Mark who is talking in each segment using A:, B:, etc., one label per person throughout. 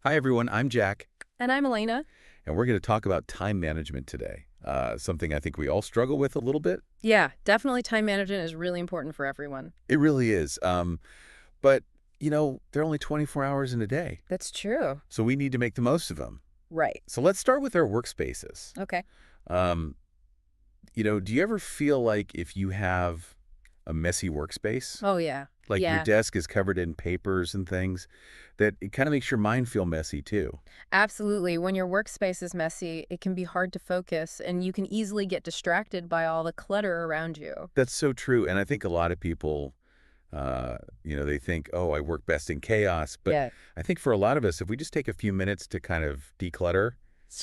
A: Hi, everyone. I'm Jack,
B: And I'm Elena.
A: and we're going to talk about time management today. Something I think we all struggle with a little bit.
B: Yeah, definitely time management is really important for everyone.
A: It really is. But, there are only 24 hours in a day,
B: That's true.
A: so we need to make the most of them.
B: Right.
A: So let's start with our workspaces.
B: Okay.
A: Um, do you ever feel like if you have a messy workspace,
B: Oh, yeah.
A: like your
B: Yeah,
A: desk is covered in papers and things, that it kind of makes your mind feel messy too?
B: absolutely. When your workspace is messy, it can be hard to focus and you can easily get distracted by all the clutter around you.
A: That's so true. And I think a lot of people they think, oh, I work best in chaos. But
B: Yeah.
A: I think for a lot of us, if we just take a few minutes to kind of declutter,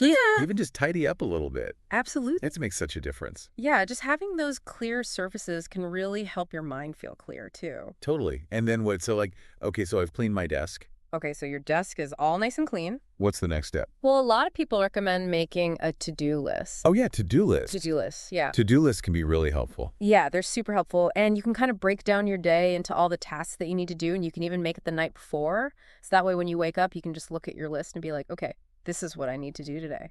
B: Yeah,
A: even just tidy up a little bit,
B: absolutely.
A: it makes such a difference.
B: Yeah, just having those clear surfaces can really help your mind feel clear too.
A: Totally. And then what? So okay, so I've cleaned my desk.
B: Okay, so your desk is all nice and clean.
A: What's the next step?
B: Well, a lot of people recommend making a to-do list.
A: Oh, yeah, to-do list.
B: To-do list, yeah.
A: To-do list can be really helpful.
B: Yeah, they're super helpful. And you can kind of break down your day into all the tasks that you need to do, and you can even make it the night before. So that way, when you wake up, you can just look at your list and be like, okay, this is what I need to do today.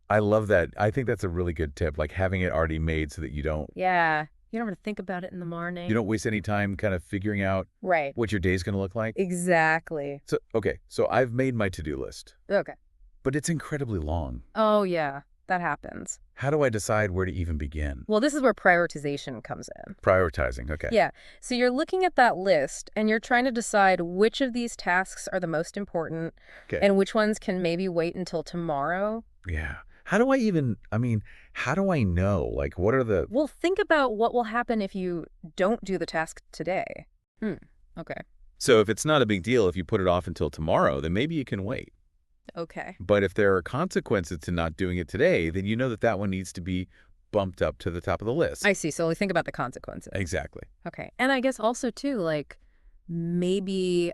A: I love that. I think that's a really good tip, like having it already made so that
B: Yeah, you don't have to think about it in the morning.
A: you don't waste any time kind of figuring out
B: Right.
A: what your day's going to look like.
B: Exactly.
A: So, okay, so I've made my to-do list,
B: Okay.
A: but it's incredibly long.
B: Oh, yeah, that happens.
A: How do I decide where to even begin?
B: Well, this is where prioritization comes in.
A: Prioritizing, okay.
B: Yeah. So you're looking at that list and you're trying to decide which of these tasks are the most important
A: Okay.
B: and which ones can maybe wait until tomorrow.
A: Yeah. How do I know? Like, what are the...
B: Well, think about what will happen if you don't do the task today. Hmm. Okay.
A: So if it's not a big deal, if you put it off until tomorrow, then maybe you can wait.
B: Okay.
A: But if there are consequences to not doing it today, then you know that that one needs to be bumped up to the top of the list.
B: I see. So think about the consequences.
A: Exactly.
B: Okay. And I guess also too, like maybe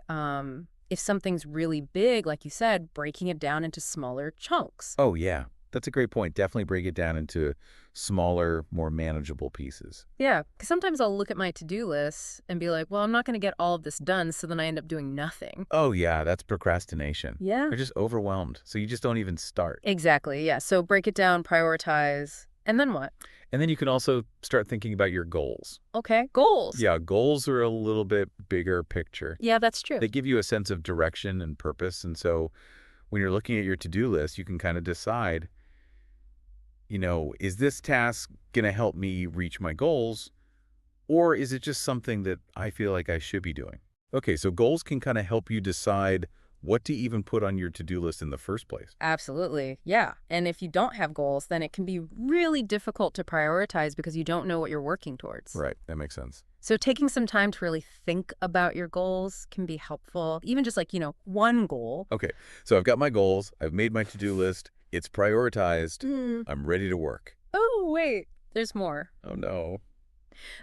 B: if something's really big, like you said, breaking it down into smaller chunks.
A: Oh, yeah. That's a great point. Definitely break it down into smaller, more manageable pieces.
B: Yeah. Because sometimes I'll look at my to-do list and be like, well, I'm not going to get all of this done. So then I end up doing nothing.
A: Oh, yeah, that's procrastination.
B: Yeah.
A: You're just overwhelmed, so you just don't even start.
B: Exactly. Yeah. So break it down, prioritize, and then what?
A: And then you can also start thinking about your goals.
B: Okay. Goals.
A: Yeah, goals are a little bit bigger picture.
B: Yeah, that's true.
A: They give you a sense of direction and purpose. And so when you're looking at your to-do list, you can kind of decide, is this task going to help me reach my goals? Or is it just something that I feel like I should be doing? Okay, so goals can kind of help you decide what to even put on your to-do list in the first place.
B: Absolutely. Yeah. And if you don't have goals, then it can be really difficult to prioritize because you don't know what you're working towards.
A: Right, that makes sense.
B: So taking some time to really think about your goals can be helpful. Even just like, one goal.
A: Okay, so I've got my goals. I've made my to-do list. It's prioritized. I'm ready to work.
B: Oh, wait. There's more.
A: Oh, no.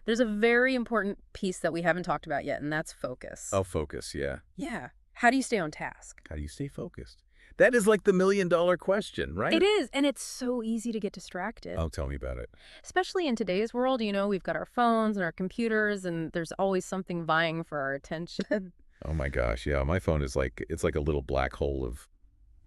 B: There's a very important piece that we haven't talked about yet, and that's focus.
A: Oh, focus, yeah.
B: Yeah. How do you stay on task?
A: How do you stay focused? That is like the million-dollar question, right?
B: It is, and it's so easy to get distracted.
A: Oh, tell me about it.
B: Especially in today's world, we've got our phones and our computers, and there's always something vying for our attention.
A: Oh my gosh, yeah. My phone is it's like a little black hole of...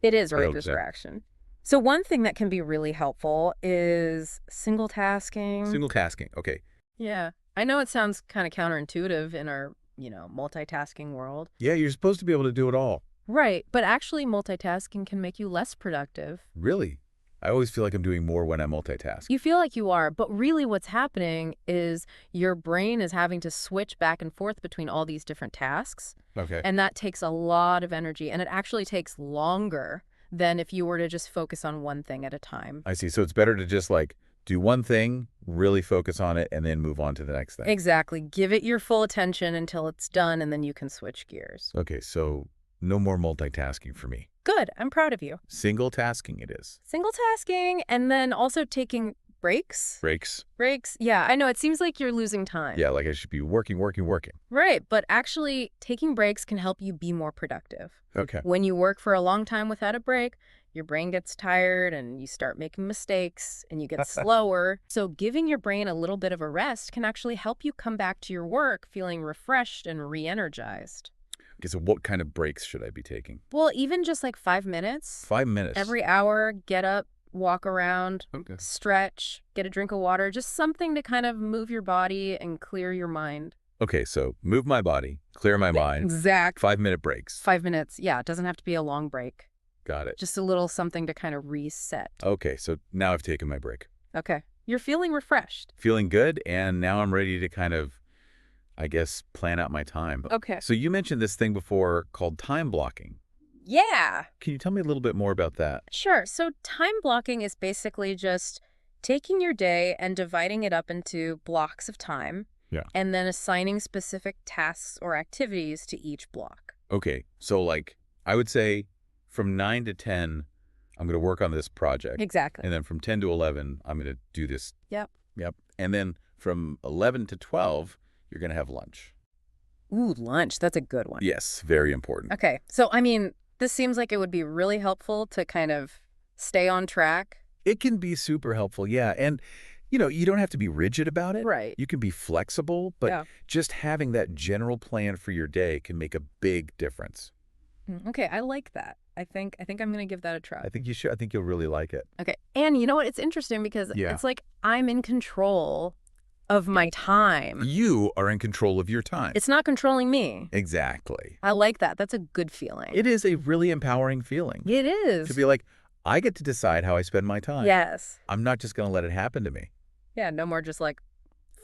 B: It is a
A: I don't-
B: distraction. So one thing that can be really helpful is single tasking.
A: Single tasking, okay.
B: Yeah. I know it sounds kind of counterintuitive in our, multitasking world.
A: Yeah, you're supposed to be able to do it all.
B: Right. But actually, multitasking can make you less productive.
A: Really? I always feel like I'm doing more when I multitask.
B: You feel like you are, but really what's happening is your brain is having to switch back and forth between all these different tasks.
A: Okay.
B: And that takes a lot of energy, and it actually takes longer than if you were to just focus on one thing at a time.
A: I see. So it's better to just do one thing, really focus on it, and then move on to the next thing.
B: Exactly. Give it your full attention until it's done, and then you can switch gears.
A: Okay, so no more multitasking for me.
B: Good. I'm proud of you.
A: Single tasking it is.
B: Single tasking, and then also taking breaks.
A: Breaks.
B: Breaks. Yeah, I know. It seems like you're losing time.
A: Yeah, like I should be working.
B: Right. But actually, taking breaks can help you be more productive.
A: Okay.
B: When you work for a long time without a break, your brain gets tired and you start making mistakes and you get slower. So giving your brain a little bit of a rest can actually help you come back to your work feeling refreshed and re-energized.
A: Okay, so what kind of breaks should I be taking?
B: Well, even just like 5 minutes.
A: 5 minutes.
B: Every hour, get up, walk around,
A: Okay.
B: stretch, get a drink of water, just something to kind of move your body and clear your mind.
A: Okay, so move my body, clear my mind,
B: Exact.
A: 5-minute breaks.
B: 5 minutes. Yeah, it doesn't have to be a long break.
A: Got it.
B: Just a little something to kind of reset.
A: Okay, so now I've taken my break.
B: Okay. You're feeling refreshed.
A: Feeling good, and now I'm ready to kind of, I guess, plan out my time.
B: Okay.
A: So you mentioned this thing before called time blocking.
B: Yeah.
A: Can you tell me a little bit more about that?
B: Sure. So time blocking is basically just taking your day and dividing it up into blocks of time.
A: Yeah.
B: And then assigning specific tasks or activities to each block.
A: Okay, so like I would say from 9 to 10, I'm going to work on this project.
B: Exactly.
A: And then from 10 to 11, I'm going to do this.
B: Yep.
A: Yep. And then from 11 to 12, you're going to have lunch.
B: Ooh, lunch. That's a good one.
A: Yes, very important.
B: Okay. So, I mean, this seems like it would be really helpful to kind of stay on track.
A: It can be super helpful, yeah. And, you don't have to be rigid about it.
B: Right.
A: You can be flexible, but
B: Yeah.
A: just having that general plan for your day can make a big difference.
B: Okay, I like that. I think I'm going to give that a try.
A: I think you should. I think you'll really like it.
B: Okay. And you know what? It's interesting because
A: Yeah.
B: it's like I'm in control of my time.
A: You are in control of your time.
B: It's not controlling me.
A: Exactly.
B: I like that. That's a good feeling.
A: It is a really empowering feeling.
B: It is.
A: To be like, I get to decide how I spend my time.
B: Yes.
A: I'm not just going to let it happen to me.
B: Yeah, no more just like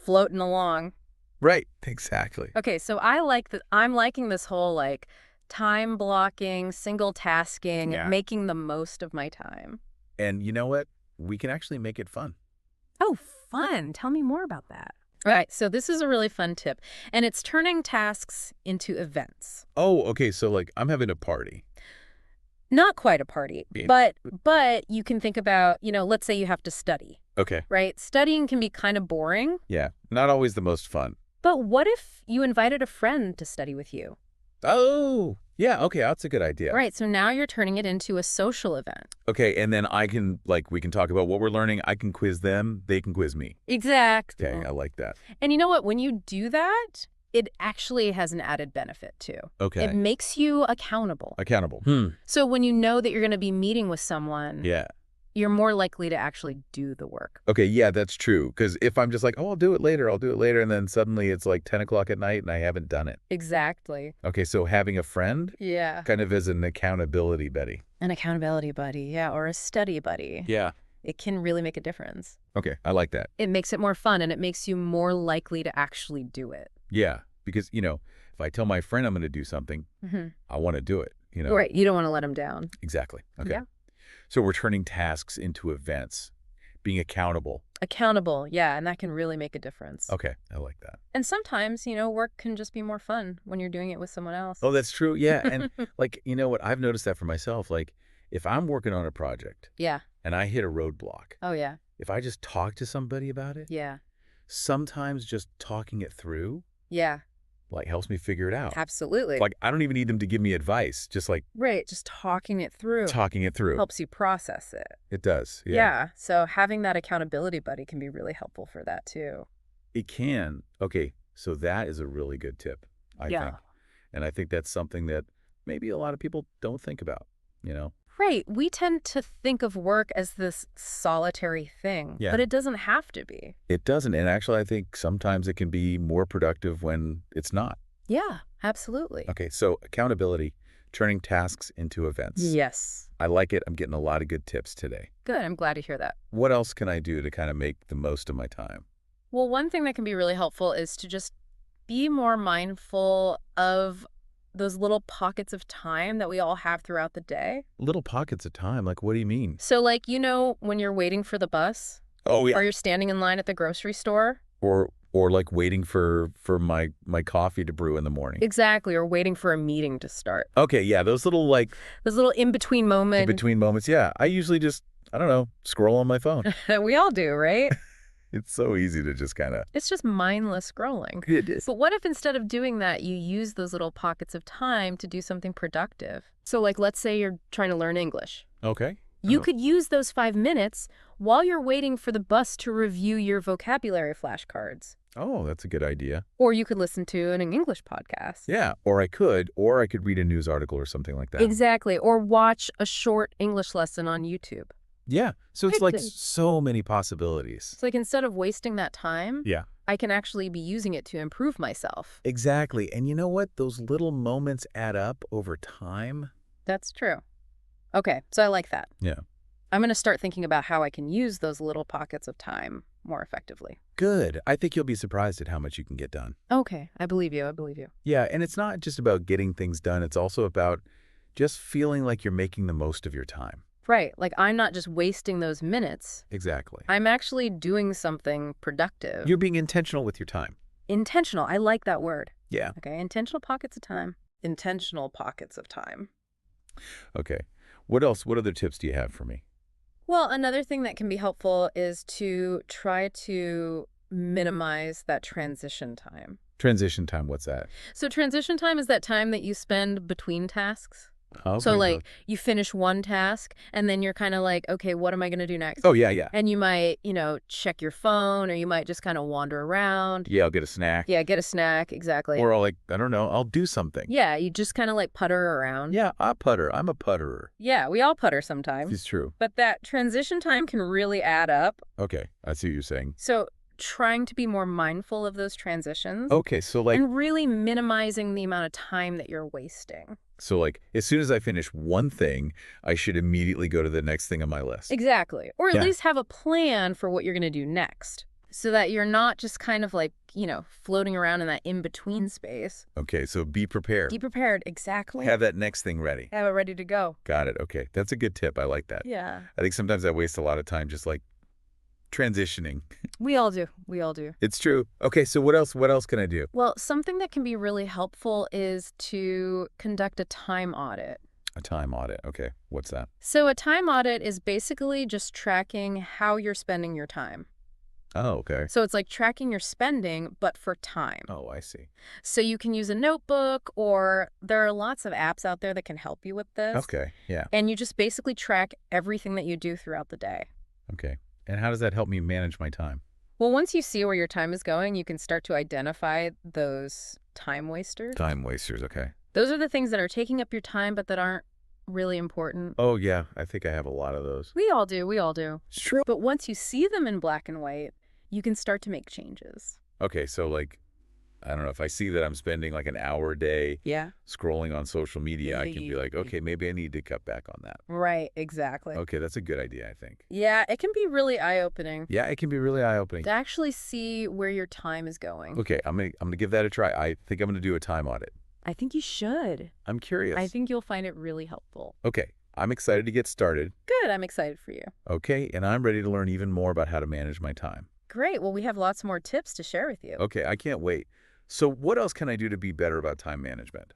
B: floating along.
A: Right. Exactly.
B: Okay, so I'm liking this whole like time blocking, single tasking,
A: Yeah.
B: making the most of my time.
A: And you know what? We can actually make it fun.
B: Oh, fun. Tell me more about that. All right, so this is a really fun tip, and it's turning tasks into events.
A: Oh, okay. So like I'm having a party.
B: Not quite a party,
A: Yeah.
B: but you can think about, let's say you have to study,
A: Okay.
B: right? Studying can be kind of boring,
A: Yeah. Not always the most fun.
B: but what if you invited a friend to study with you?
A: Oh, yeah. Okay. That's a good idea.
B: Right, so now you're turning it into a social event.
A: Okay. And then we can talk about what we're learning. I can quiz them. They can quiz me.
B: Exactly.
A: Okay. I like that.
B: And you know what? When you do that, it actually has an added benefit too.
A: Okay.
B: It makes you accountable.
A: Accountable.
B: So when you know that you're going to be meeting with someone,
A: Yeah.
B: you're more likely to actually do the work.
A: Okay, yeah, that's true. Because if I'm just like, oh, I'll do it later, and then suddenly it's like 10 o'clock at night and I haven't done it.
B: Exactly.
A: Okay, so having a friend
B: Yeah.
A: kind of is an accountability buddy.
B: An accountability buddy, yeah, or a study buddy.
A: Yeah.
B: It can really make a difference.
A: Okay, I like that.
B: It makes it more fun, and it makes you more likely to actually do it.
A: Yeah, because, if I tell my friend I'm going to do something, I want to do it,
B: Right. You don't want to let them down.
A: Exactly. Okay.
B: Yeah.
A: So we're turning tasks into events, being accountable.
B: Accountable, yeah, and that can really make a difference.
A: Okay, I like that.
B: And sometimes, work can just be more fun when you're doing it with someone else.
A: Oh, that's true. Yeah, and you know what? I've noticed that for myself. Like, if I'm working on a project
B: Yeah.
A: and I hit a roadblock,
B: Oh, yeah.
A: if I just talk to somebody about it,
B: Yeah.
A: sometimes just talking it through,
B: Yeah.
A: helps me figure it out.
B: Absolutely.
A: I don't even need them to give me advice. Just
B: Right. Just talking it through
A: talking it through.
B: helps you process it.
A: It does. Yeah.
B: Yeah. So having that accountability buddy can be really helpful for that too.
A: It can. Okay. So that is a really good tip, I think. And I think that's something that maybe a lot of people don't think about,
B: Right. We tend to think of work as this solitary thing,
A: Yeah.
B: but it doesn't have to be.
A: It doesn't. And actually, I think sometimes it can be more productive when it's not.
B: Yeah, absolutely.
A: Okay. So accountability, turning tasks into events.
B: Yes.
A: I like it. I'm getting a lot of good tips today.
B: Good. I'm glad to hear that.
A: What else can I do to kind of make the most of my time?
B: Well, one thing that can be really helpful is to just be more mindful of those little pockets of time that we all have throughout the day.
A: Little pockets of time. What do you mean?
B: So, when you're waiting for the bus
A: Oh, yeah.
B: or you're standing in line at the grocery store.
A: Or waiting for my coffee to brew in the morning.
B: Exactly. Or waiting for a meeting to start.
A: Okay, yeah, those little
B: Those little in-between moments.
A: between moments. Yeah, I usually just, I don't know, scroll on my phone.
B: We all do, right?
A: It's so easy to just kind of.
B: It's just mindless scrolling.
A: It is.
B: But what if instead of doing that, you use those little pockets of time to do something productive? So let's say you're trying to learn English.
A: Okay.
B: You could use those 5 minutes while you're waiting for the bus to review your vocabulary flashcards.
A: Oh, that's a good idea.
B: Or you could listen to an English podcast.
A: Yeah, or I could read a news article or something like that.
B: Exactly. Or watch a short English lesson on YouTube.
A: Yeah, so it's
B: Pick
A: like
B: the-
A: so many possibilities.
B: It's like instead of wasting that time,
A: Yeah.
B: I can actually be using it to improve myself.
A: Exactly. And you know what? Those little moments add up over time.
B: That's true. Okay, so I like that.
A: Yeah.
B: I'm going to start thinking about how I can use those little pockets of time more effectively.
A: Good. I think you'll be surprised at how much you can get done.
B: Okay, I believe you. I believe you.
A: Yeah, and it's not just about getting things done. It's also about just feeling like you're making the most of your time.
B: Right, like I'm not just wasting those minutes.
A: Exactly.
B: I'm actually doing something productive.
A: You're being intentional with your time.
B: Intentional. I like that word.
A: Yeah.
B: Okay, intentional pockets of time. Intentional pockets of time.
A: Okay. What else? What other tips do you have for me?
B: Well, another thing that can be helpful is to try to minimize that transition time.
A: Transition time, what's that?
B: So transition time is that time that you spend between tasks.
A: Okay.
B: So like you finish one task and then you're kind of like, okay, what am I going to do next?
A: Oh, yeah, yeah.
B: And you might, check your phone, or you might just kind of wander around.
A: Yeah, I'll get a snack.
B: Yeah, get a snack. Exactly.
A: Or I'll I don't know, I'll do something.
B: Yeah, you just kind of like putter around.
A: Yeah, I putter. I'm a putterer.
B: Yeah, we all putter sometimes.
A: It's true.
B: But that transition time can really add up.
A: Okay, I see what you're saying.
B: So trying to be more mindful of those transitions.
A: Okay, so like,
B: and really minimizing the amount of time that you're wasting.
A: as soon as I finish one thing, I should immediately go to the next thing on my list.
B: Exactly. Or at
A: Yeah.
B: least have a plan for what you're going to do next, so that you're not just kind of like, floating around in that in-between space.
A: Okay, so be prepared.
B: Be prepared. Exactly.
A: Have that next thing ready.
B: Have it ready to go.
A: Got it. Okay, that's a good tip. I like that.
B: Yeah.
A: I think sometimes I waste a lot of time just like transitioning.
B: We all do. We all do.
A: It's true. Okay, so what else? What else can I do?
B: Well, something that can be really helpful is to conduct a time audit.
A: A time audit. Okay, what's that?
B: So a time audit is basically just tracking how you're spending your time.
A: Oh, okay.
B: So it's like tracking your spending, but for time.
A: Oh, I see.
B: So you can use a notebook, or there are lots of apps out there that can help you with this.
A: Okay, yeah.
B: And you just basically track everything that you do throughout the day.
A: Okay. And how does that help me manage my time?
B: Well, once you see where your time is going, you can start to identify those time wasters.
A: Time wasters, okay.
B: Those are the things that are taking up your time, but that aren't really important.
A: Oh, yeah. I think I have a lot of those.
B: We all do. We all do.
A: It's true.
B: But once you see them in black and white, you can start to make changes.
A: Okay, so like, I don't know, if I see that I'm spending like an hour a day
B: Yeah.
A: scrolling on social media, I can be like, okay, maybe I need to cut back on that.
B: Right. Exactly.
A: Okay, that's a good idea, I think.
B: Yeah, it can be really eye-opening
A: Yeah, it can be really eye-opening.
B: to actually see where your time is going.
A: Okay, I'm gonna give that a try. I think I'm gonna do a time audit.
B: I think you should.
A: I'm curious.
B: I think you'll find it really helpful.
A: Okay, I'm excited to get started.
B: Good. I'm excited for you.
A: Okay, and I'm ready to learn even more about how to manage my time.
B: Great. Well, we have lots more tips to share with you.
A: Okay, I can't wait. So what else can I do to be better about time management?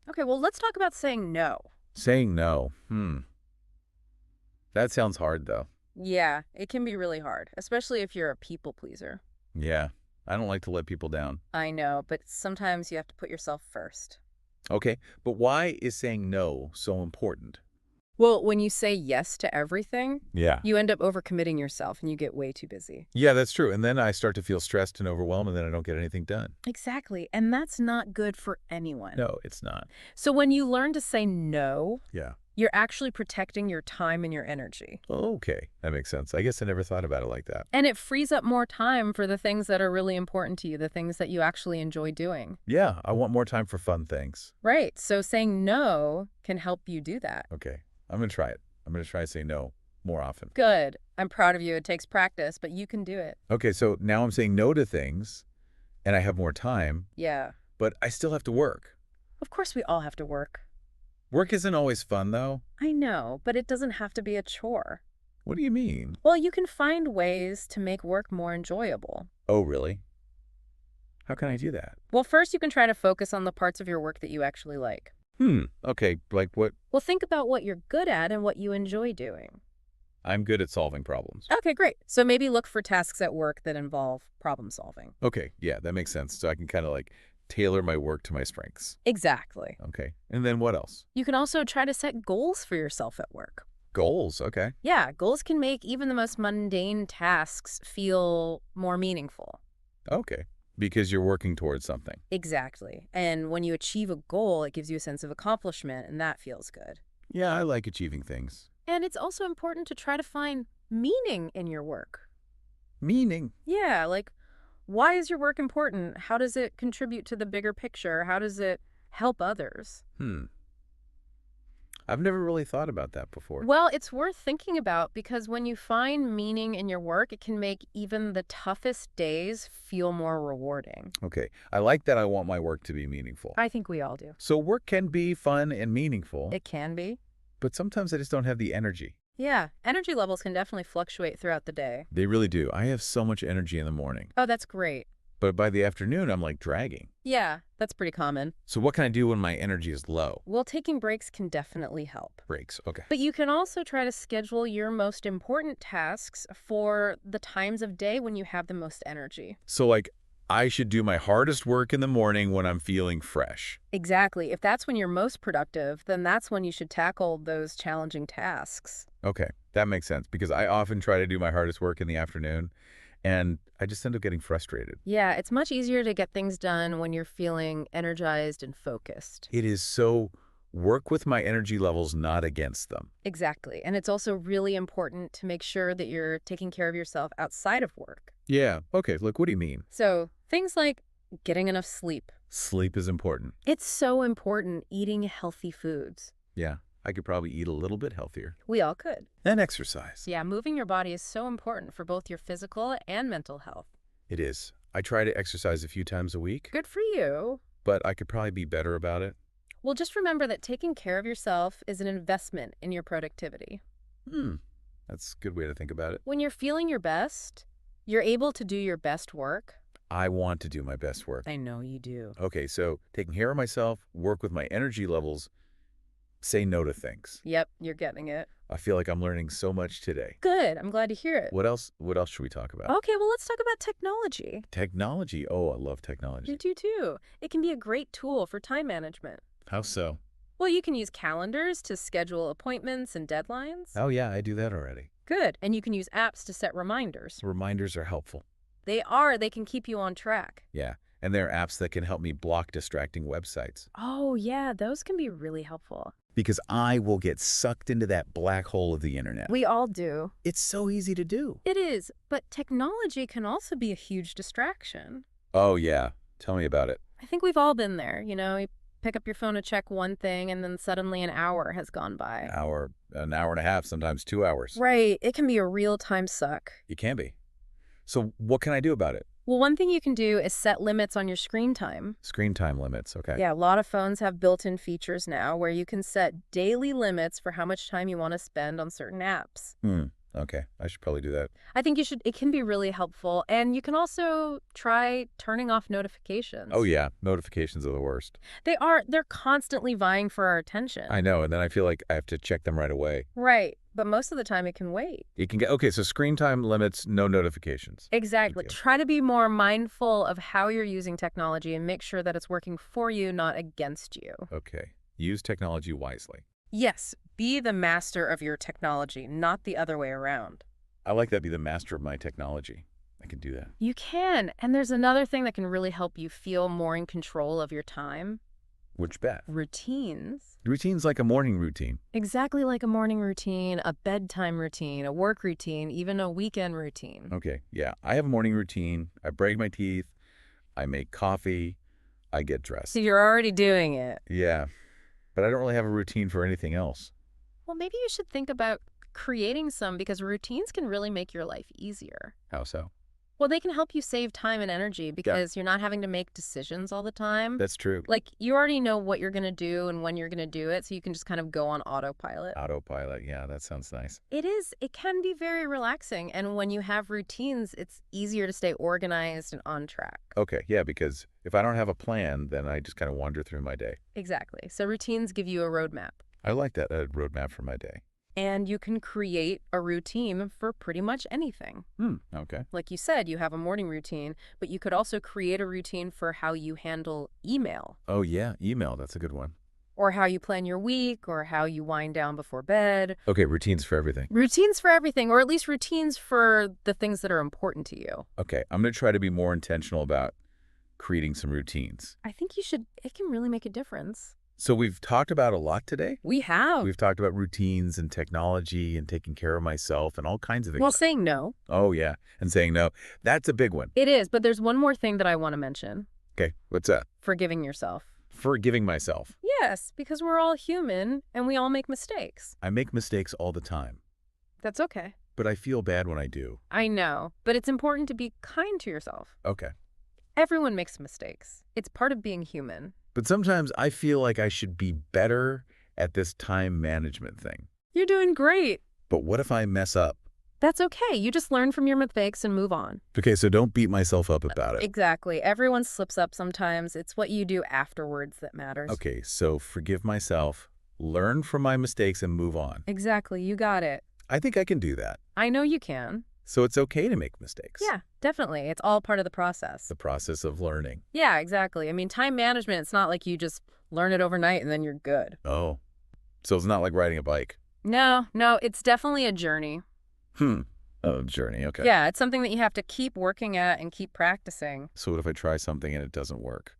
B: Okay, well, let's talk about saying no.
A: Saying no. That sounds hard, though.
B: Yeah, it can be really hard, especially if you're a people pleaser.
A: Yeah, I don't like to let people down.
B: I know, but sometimes you have to put yourself first.
A: Okay, but why is saying no so important?
B: Well, when you say yes to everything,
A: Yeah.
B: you end up overcommitting yourself and you get way too busy.
A: Yeah, that's true. And then I start to feel stressed and overwhelmed, and then I don't get anything done.
B: Exactly. And that's not good for anyone.
A: No, it's not.
B: So when you learn to say no,
A: Yeah.
B: you're actually protecting your time and your energy.
A: Okay, that makes sense. I guess I never thought about it like that.
B: And it frees up more time for the things that are really important to you, the things that you actually enjoy doing.
A: Yeah, I want more time for fun things.
B: Right. So saying no can help you do that.
A: Okay, I'm going to try it. I'm going to try to say no more often.
B: Good. I'm proud of you. It takes practice, but you can do it.
A: Okay, so now I'm saying no to things, and I have more time,
B: Yeah.
A: but I still have to work.
B: Of course, we all have to work.
A: Work isn't always fun, though.
B: I know, but it doesn't have to be a chore.
A: What do you mean?
B: Well, you can find ways to make work more enjoyable.
A: Oh, really? How can I do that?
B: Well, first, you can try to focus on the parts of your work that you actually like.
A: Okay, like what?
B: Well, think about what you're good at and what you enjoy doing.
A: I'm good at solving problems.
B: Okay, great. So maybe look for tasks at work that involve problem solving.
A: Okay, yeah, that makes sense. So I can kind of like tailor my work to my strengths.
B: Exactly.
A: Okay, and then what else?
B: You can also try to set goals for yourself at work.
A: Goals, okay.
B: Yeah, goals can make even the most mundane tasks feel more meaningful.
A: Okay. Because you're working towards something.
B: Exactly. And when you achieve a goal, it gives you a sense of accomplishment, and that feels good.
A: Yeah, I like achieving things.
B: And it's also important to try to find meaning in your work.
A: Meaning.
B: Yeah, like, why is your work important? How does it contribute to the bigger picture? How does it help others?
A: I've never really thought about that before.
B: Well, it's worth thinking about because when you find meaning in your work, it can make even the toughest days feel more rewarding.
A: Okay, I like that I want my work to be meaningful.
B: I think we all do.
A: So work can be fun and meaningful,
B: It can be.
A: but sometimes I just don't have the energy.
B: Yeah, energy levels can definitely fluctuate throughout the day.
A: They really do. I have so much energy in the morning,
B: Oh, that's great.
A: but by the afternoon, I'm like dragging.
B: Yeah, that's pretty common.
A: So what can I do when my energy is low?
B: Well, taking breaks can definitely help.
A: Breaks, okay.
B: But you can also try to schedule your most important tasks for the times of day when you have the most energy.
A: So like, I should do my hardest work in the morning when I'm feeling fresh.
B: Exactly. If that's when you're most productive, then that's when you should tackle those challenging tasks.
A: Okay, that makes sense because I often try to do my hardest work in the afternoon and I just end up getting frustrated.
B: Yeah, it's much easier to get things done when you're feeling energized and focused.
A: It is so work with my energy levels, not against them.
B: Exactly. And it's also really important to make sure that you're taking care of yourself outside of work.
A: Yeah, okay, look, what do you mean?
B: So things like getting enough sleep.
A: Sleep is important.
B: It's so important eating healthy foods.
A: Yeah, I could probably eat a little bit healthier.
B: We all could.
A: And exercise.
B: Yeah, moving your body is so important for both your physical and mental health.
A: It is. I try to exercise a few times a week,
B: Good for you.
A: but I could probably be better about it.
B: Well, just remember that taking care of yourself is an investment in your productivity.
A: That's a good way to think about it.
B: When you're feeling your best, you're able to do your best work.
A: I want to do my best work.
B: I know you do.
A: Okay, so taking care of myself, work with my energy levels, say no to things.
B: Yep, you're getting it.
A: I feel like I'm learning so much today.
B: Good. I'm glad to hear it.
A: What else should we talk about?
B: Okay, well, let's talk about technology.
A: Technology. Oh, I love
B: You
A: technology.
B: do too. It can be a great tool for time management.
A: How so?
B: Well, you can use calendars to schedule appointments and deadlines.
A: Oh yeah, I do that already.
B: Good. And you can use apps to set reminders.
A: Reminders are helpful.
B: They can keep you on track.
A: Yeah, and there are apps that can help me block distracting websites.
B: Oh, yeah, those can be really helpful.
A: Because I will get sucked into that black hole of the internet.
B: We all do.
A: It's so easy to do.
B: It is, but technology can also be a huge distraction.
A: Oh yeah, tell me about it.
B: I think we've all been there. You pick up your phone to check one thing, and then suddenly an hour has gone by.
A: An hour and a half, sometimes 2 hours.
B: Right. It can be a real time suck.
A: It can be. So what can I do about it?
B: Well, one thing you can do is set limits on your screen time.
A: Screen time limits, okay.
B: Yeah, a lot of phones have built-in features now where you can set daily limits for how much time you want to spend on certain apps.
A: Okay, I should probably do that.
B: I think you should. It can be really helpful. And you can also try turning off notifications.
A: Oh yeah, notifications are the worst.
B: They're constantly vying for our attention.
A: I know, and then I feel like I have to check them right away.
B: Right. But most of the time it can wait.
A: You can get, okay, so screen time limits, no notifications.
B: Exactly.
A: Good deal.
B: Try to be more mindful of how you're using technology and make sure that it's working for you, not against you.
A: Okay, use technology wisely.
B: Yes, be the master of your technology, not the other way around.
A: I like that, be the master of my technology. I can do that.
B: You can. And there's another thing that can really help you feel more in control of your time.
A: Which bet?
B: Routines.
A: Routine's like a morning routine.
B: Exactly like a morning routine, a bedtime routine, a work routine, even a weekend routine.
A: Okay, yeah, I have a morning routine. I break my teeth, I make coffee, I get dressed.
B: So you're already doing it.
A: Yeah, but I don't really have a routine for anything else.
B: Well, maybe you should think about creating some because routines can really make your life easier.
A: How so?
B: Well, they can help you save time and energy because you're not having to make decisions all the time.
A: That's true.
B: Like, you already know what you're going to do and when you're going to do it, so you can just kind of go on autopilot.
A: Autopilot, yeah, that sounds nice.
B: It is. It can be very relaxing. And when you have routines, it's easier to stay organized and on track.
A: Okay, yeah, because if I don't have a plan, then I just kind of wander through my day.
B: Exactly. So routines give you a roadmap.
A: I like that, a roadmap for my day.
B: And you can create a routine for pretty much anything.
A: Okay.
B: Like you said, you have a morning routine, but you could also create a routine for how you handle email.
A: Oh, yeah, email, that's a good one.
B: Or how you plan your week, or how you wind down before bed.
A: Okay, routines for everything.
B: Routines for everything, or at least routines for the things that are important to you.
A: Okay, I'm going to try to be more intentional about creating some routines.
B: I think you should. It can really make a difference.
A: So we've talked about a lot today.
B: We have.
A: We've talked about routines and technology and taking care of myself and all kinds of
B: Well,
A: things.
B: saying no.
A: Oh, yeah. And saying no. That's a big one.
B: It is, but there's one more thing that I want to mention.
A: Okay. What's that?
B: Forgiving yourself.
A: Forgiving myself.
B: Yes, because we're all human and we all make mistakes.
A: I make mistakes all the time,
B: That's okay.
A: but I feel bad when I do.
B: I know, but it's important to be kind to yourself.
A: Okay.
B: Everyone makes mistakes. It's part of being human.
A: But sometimes I feel like I should be better at this time management thing.
B: You're doing great.
A: But what if I mess up?
B: That's okay. You just learn from your mistakes and move on.
A: Okay, so don't beat myself up about it.
B: Exactly. Everyone slips up sometimes. It's what you do afterwards that matters.
A: Okay, so forgive myself, learn from my mistakes, and move on.
B: Exactly. You got it.
A: I think I can do that.
B: I know you can.
A: So it's okay to make mistakes.
B: Yeah, definitely. It's all part of the process.
A: The process of learning.
B: Yeah, exactly. I mean, time management, it's not like you just learn it overnight and then you're good.
A: Oh, so it's not like riding a bike.
B: No, it's definitely a journey.
A: Oh, journey, okay.
B: Yeah, it's something that you have to keep working at and keep practicing.
A: So what if I try something and it doesn't work?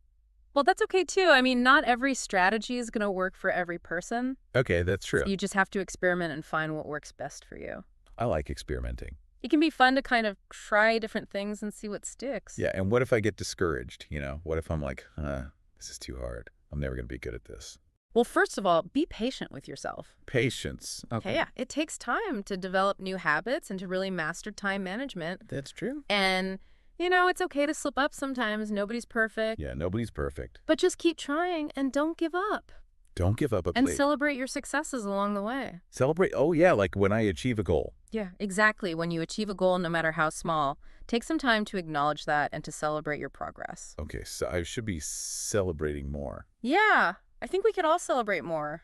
B: Well, that's okay too. I mean, not every strategy is going to work for every person.
A: Okay, that's true.
B: You just have to experiment and find what works best for you.
A: I like experimenting.
B: It can be fun to kind of try different things and see what sticks.
A: Yeah, and what if I get discouraged, What if I'm like, this is too hard. I'm never going to be good at this.
B: Well, first of all, be patient with yourself.
A: Patience. Okay.
B: Yeah, it takes time to develop new habits and to really master time management.
A: That's true.
B: And, it's okay to slip up sometimes. Nobody's perfect.
A: Yeah, nobody's perfect.
B: But just keep trying and don't give up.
A: Don't give up.
B: And celebrate your successes along the way.
A: Celebrate. Oh, yeah, like when I achieve a goal.
B: Yeah, exactly. When you achieve a goal, no matter how small, take some time to acknowledge that and to celebrate your progress.
A: Okay, so I should be celebrating more.
B: Yeah, I think we could all celebrate more.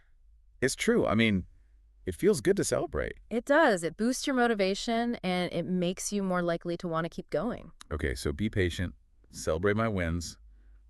A: It's true. I mean, it feels good to celebrate.
B: It does. It boosts your motivation and it makes you more likely to want to keep going.
A: Okay, so be patient, celebrate my wins.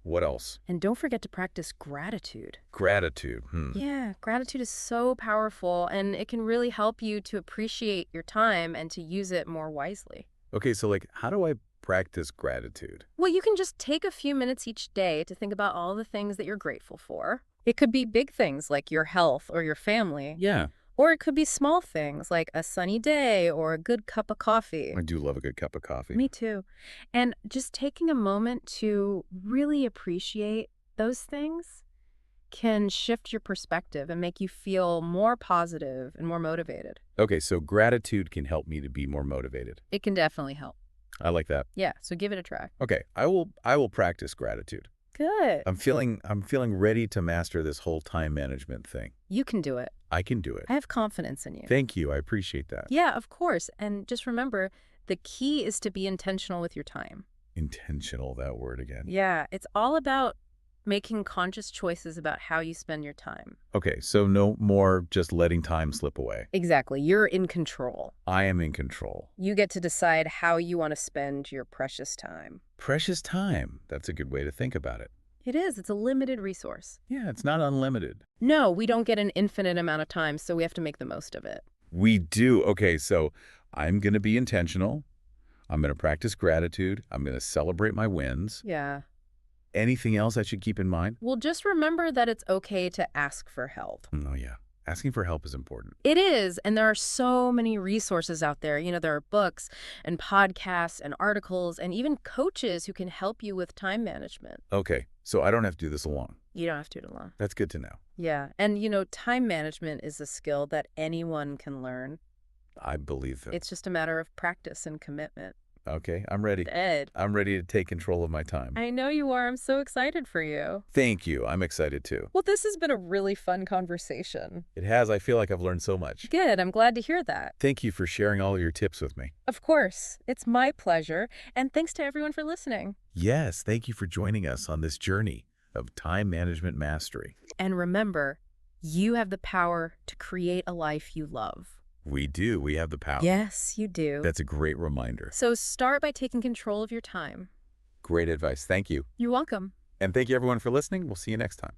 A: What else?
B: And don't forget to practice gratitude.
A: Gratitude.
B: Yeah, gratitude is so powerful and it can really help you to appreciate your time and to use it more wisely.
A: Okay, so how do I practice gratitude?
B: Well, you can just take a few minutes each day to think about all the things that you're grateful for. It could be big things like your health or your family.
A: Yeah.
B: Or it could be small things like a sunny day or a good cup of coffee.
A: I do love a good cup of coffee.
B: Me too. And just taking a moment to really appreciate those things can shift your perspective and make you feel more positive and more motivated.
A: Okay, so gratitude can help me to be more motivated.
B: It can definitely help.
A: I like that.
B: Yeah, so give it a try.
A: Okay, I will practice gratitude.
B: Good.
A: I'm feeling ready to master this whole time management thing.
B: You can do it.
A: I can do it.
B: I have confidence in you.
A: Thank you. I appreciate that.
B: Yeah, of course. And just remember, the key is to be intentional with your time.
A: Intentional, that word again.
B: Yeah, it's all about making conscious choices about how you spend your time.
A: Okay, so no more just letting time slip away.
B: Exactly. You're in control.
A: I am in control.
B: You get to decide how you want to spend your precious time.
A: Precious time. That's a good way to think about it.
B: It is. It's a limited resource.
A: Yeah, it's not unlimited.
B: No, we don't get an infinite amount of time, so we have to make the most of it.
A: We do. Okay, so I'm going to be intentional. I'm going to practice gratitude. I'm going to celebrate my wins.
B: Yeah.
A: Anything else I should keep in mind?
B: Well, just remember that it's okay to ask for help.
A: Oh, yeah. Asking for help is important.
B: It is, and there are so many resources out there. There are books and podcasts and articles and even coaches who can help you with time management.
A: Okay, so I don't have to do this alone.
B: You don't have to do it alone.
A: That's good to know.
B: Yeah, and time management is a skill that anyone can learn.
A: I believe that.
B: It's just a matter of practice and commitment.
A: Okay, I'm ready.
B: Ed.
A: I'm ready to take control of my time.
B: I know you are. I'm so excited for you.
A: Thank you. I'm excited too.
B: Well, this has been a really fun conversation.
A: It has. I feel like I've learned so much.
B: Good. I'm glad to hear that.
A: Thank you for sharing all of your tips with me.
B: Of course. It's my pleasure. And thanks to everyone for listening.
A: Yes, thank you for joining us on this journey of time management mastery.
B: And remember, you have the power to create a life you love.
A: We do. We have the power.
B: Yes, you do.
A: That's a great reminder.
B: So start by taking control of your time.
A: Great advice. Thank you.
B: You're welcome.
A: And thank you everyone for listening. We'll see you next time.